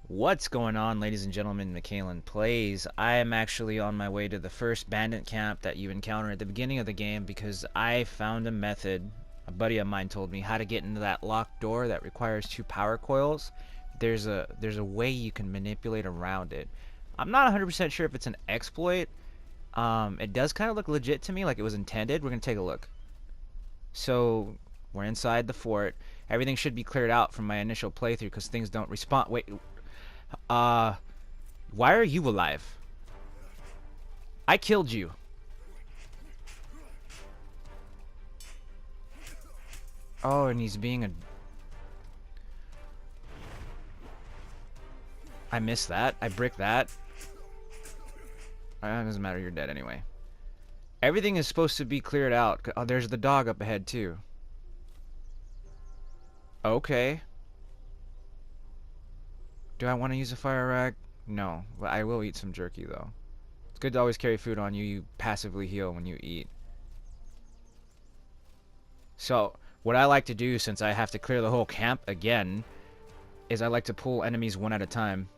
What's going on, ladies and gentlemen? Michaelan plays. I am actually on my way to the first bandit camp that you encounter at the beginning of the game because I found a method. A buddy of mine told me how to get into that locked door that requires 2 power coils. There's a way you can manipulate around it. I'm not 100% sure if it's an exploit. It does kind of look legit to me, like it was intended. We're gonna take a look. So we're inside the fort. Everything should be cleared out from my initial playthrough because things don't respawn. Wait, uh, why are you alive? I killed you. Oh, and he's being a... I missed that. I bricked that. It doesn't matter, you're dead anyway. Everything is supposed to be cleared out. Oh, there's the dog up ahead too. Okay. Do I want to use a fire rag? No. But I will eat some jerky though. It's good to always carry food on you. You passively heal when you eat. So, what I like to do, since I have to clear the whole camp again, is I like to pull enemies one at a time.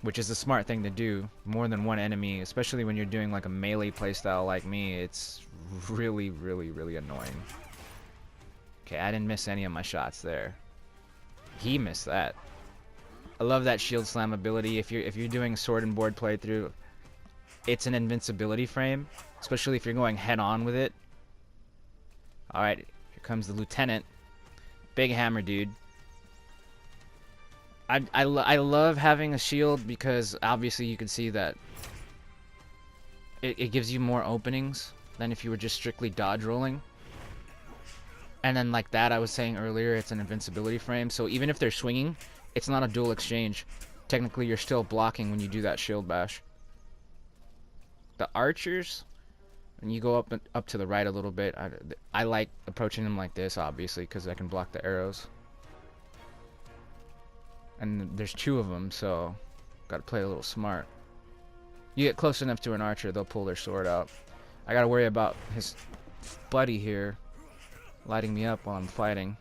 Which is a smart thing to do. More than one enemy, especially when you're doing like a melee playstyle like me, it's really, really, really annoying. Okay, I didn't miss any of my shots there. He missed that. I love that shield slam ability. If you're doing a sword and board playthrough, it's an invincibility frame, especially if you're going head on with it. All right, here comes the lieutenant, big hammer dude. I love having a shield because obviously you can see that it gives you more openings than if you were just strictly dodge rolling. And then like that I was saying earlier, it's an invincibility frame, so even if they're swinging, it's not a dual exchange. Technically you're still blocking when you do that shield bash. The archers, when you go up to the right a little bit, I like approaching them like this obviously because I can block the arrows. And there's 2 of them, so gotta play a little smart. You get close enough to an archer, they'll pull their sword out. I gotta worry about his buddy here lighting me up while I'm fighting.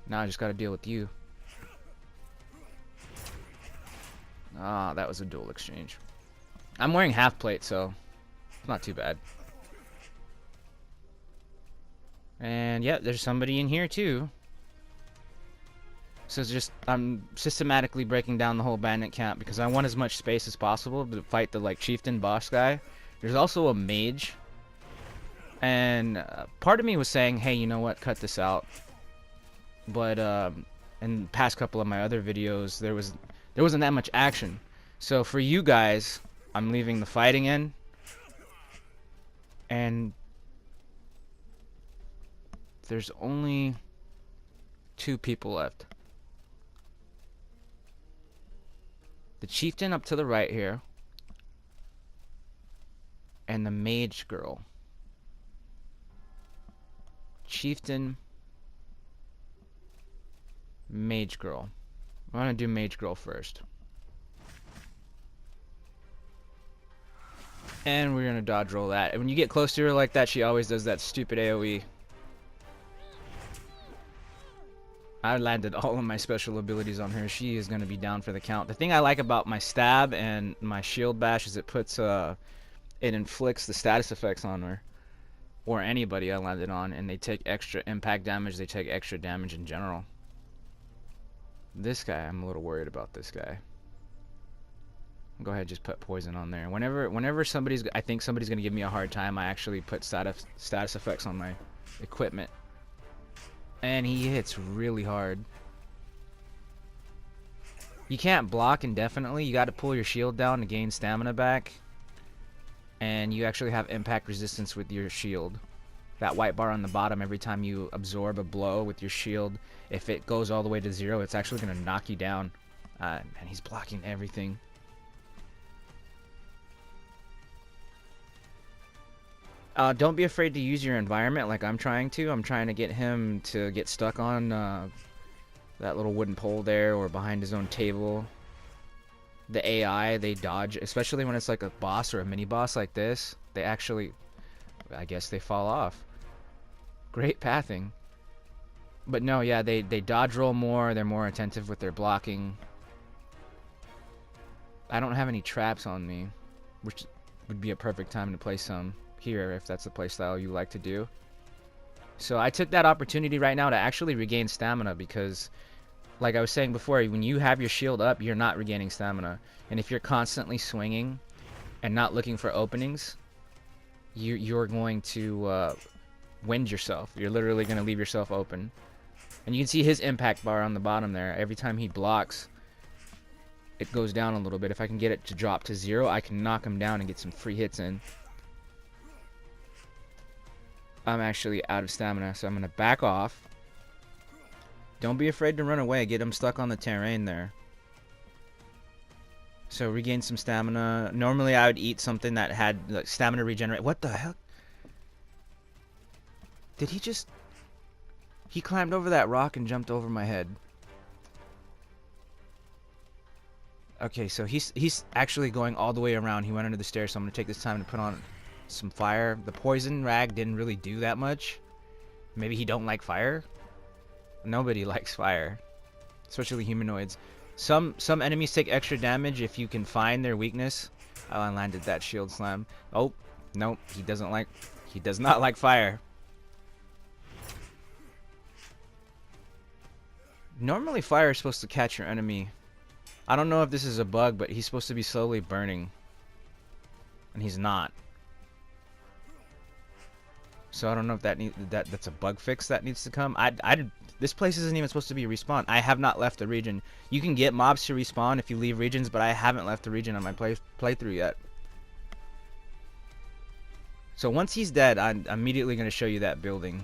Now I just gotta deal with you. Ah, that was a dual exchange. I'm wearing half plate, so it's not too bad. And yeah, there's somebody in here too. So it's just, I'm systematically breaking down the whole bandit camp because I want as much space as possible to fight the like chieftain boss guy. There's also a mage. And part of me was saying, hey, you know what, cut this out. But in the past couple of my other videos, there wasn't that much action. So for you guys, I'm leaving the fighting in. And there's only 2 people left. The chieftain up to the right here. And the mage girl. Chieftain. Mage girl. I'm gonna do mage girl first. And we're gonna dodge roll that. And when you get close to her like that, she always does that stupid AoE. I landed all of my special abilities on her. She is going to be down for the count. The thing I like about my stab and my shield bash is it puts it inflicts the status effects on her or anybody I landed on, and they take extra impact damage. They take extra damage in general. This guy, I'm a little worried about this guy. Go ahead, just put poison on there. Whenever I think somebody's going to give me a hard time, I actually put status effects on my equipment. And he hits really hard. You can't block indefinitely. You got to pull your shield down to gain stamina back. And you actually have impact resistance with your shield. That white bar on the bottom, every time you absorb a blow with your shield, if it goes all the way to 0, it's actually going to knock you down. And he's blocking everything. Don't be afraid to use your environment like I'm trying to. I'm trying to get him to get stuck on that little wooden pole there or behind his own table. The AI, they dodge, especially when it's like a boss or a mini boss like this. They actually, I guess they fall off. Great pathing. But no, yeah, they dodge roll more. They're more attentive with their blocking. I don't have any traps on me, which would be a perfect time to play some here if that's the play style you like to do. So I took that opportunity right now to actually regain stamina because, like I was saying before, when you have your shield up, you're not regaining stamina. And if you're constantly swinging and not looking for openings, you're going to wind yourself. You're literally going to leave yourself open. And you can see his impact bar on the bottom there. Every time he blocks, it goes down a little bit. If I can get it to drop to 0, I can knock him down and get some free hits in. I'm actually out of stamina, so I'm going to back off. Don't be afraid to run away. Get him stuck on the terrain there. So regain some stamina. Normally I would eat something that had like, stamina regenerate. What the heck? Did he just... He climbed over that rock and jumped over my head. Okay, so he's actually going all the way around. He went under the stairs, so I'm going to take this time to put on some fire. The poison rag didn't really do that much. Maybe he don't like fire? Nobody likes fire. Especially humanoids. Some enemies take extra damage if you can find their weakness. Oh, I landed that shield slam. Oh, nope. He does not like fire. Normally fire is supposed to catch your enemy. I don't know if this is a bug, but he's supposed to be slowly burning. And he's not. So I don't know if that's a bug fix that needs to come. This place isn't even supposed to be respawn. I have not left the region. You can get mobs to respawn if you leave regions, but I haven't left the region on my playthrough yet. So once he's dead, I'm immediately going to show you that building.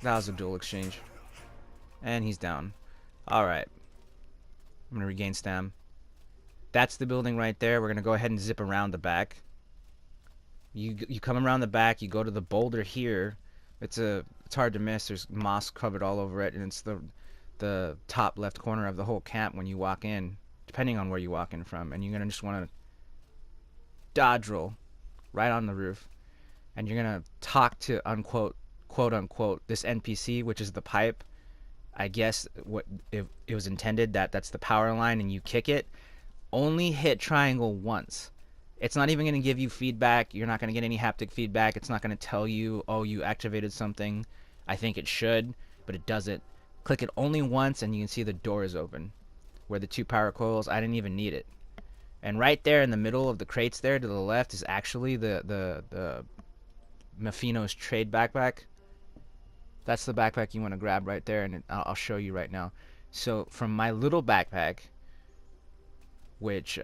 That was a dual exchange. And he's down. Alright. I'm going to regain stam. That's the building right there. We're going to go ahead and zip around the back. You come around the back, you go to the boulder here. It's hard to miss. There's moss covered all over it, and it's the top left corner of the whole camp when you walk in, depending on where you walk in from. And you're going to just want to dodge roll right on the roof. And you're going to talk to quote unquote this NPC, which is the pipe. I guess what it was intended that's the power line, and you kick it. Only hit triangle once. It's not even going to give you feedback. You're not going to get any haptic feedback. It's not going to tell you, oh, you activated something. I think it should, but it doesn't. Click it only once, and you can see the door is open. Where the 2 power coils, I didn't even need it. And right there in the middle of the crates there to the left is actually the Mefino's trade backpack. That's the backpack you want to grab right there, and I'll show you right now. So from my little backpack, which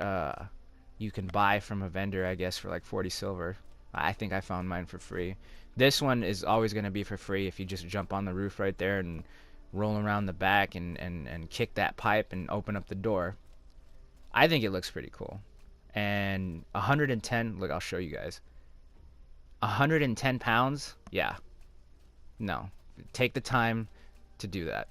you can buy from a vendor, I guess, for like 40 silver. I think I found mine for free. This one is always going to be for free if you just jump on the roof right there and roll around the back and kick that pipe and open up the door. I think it looks pretty cool. And 110, look, I'll show you guys. 110 pounds? Yeah. No. Take the time to do that.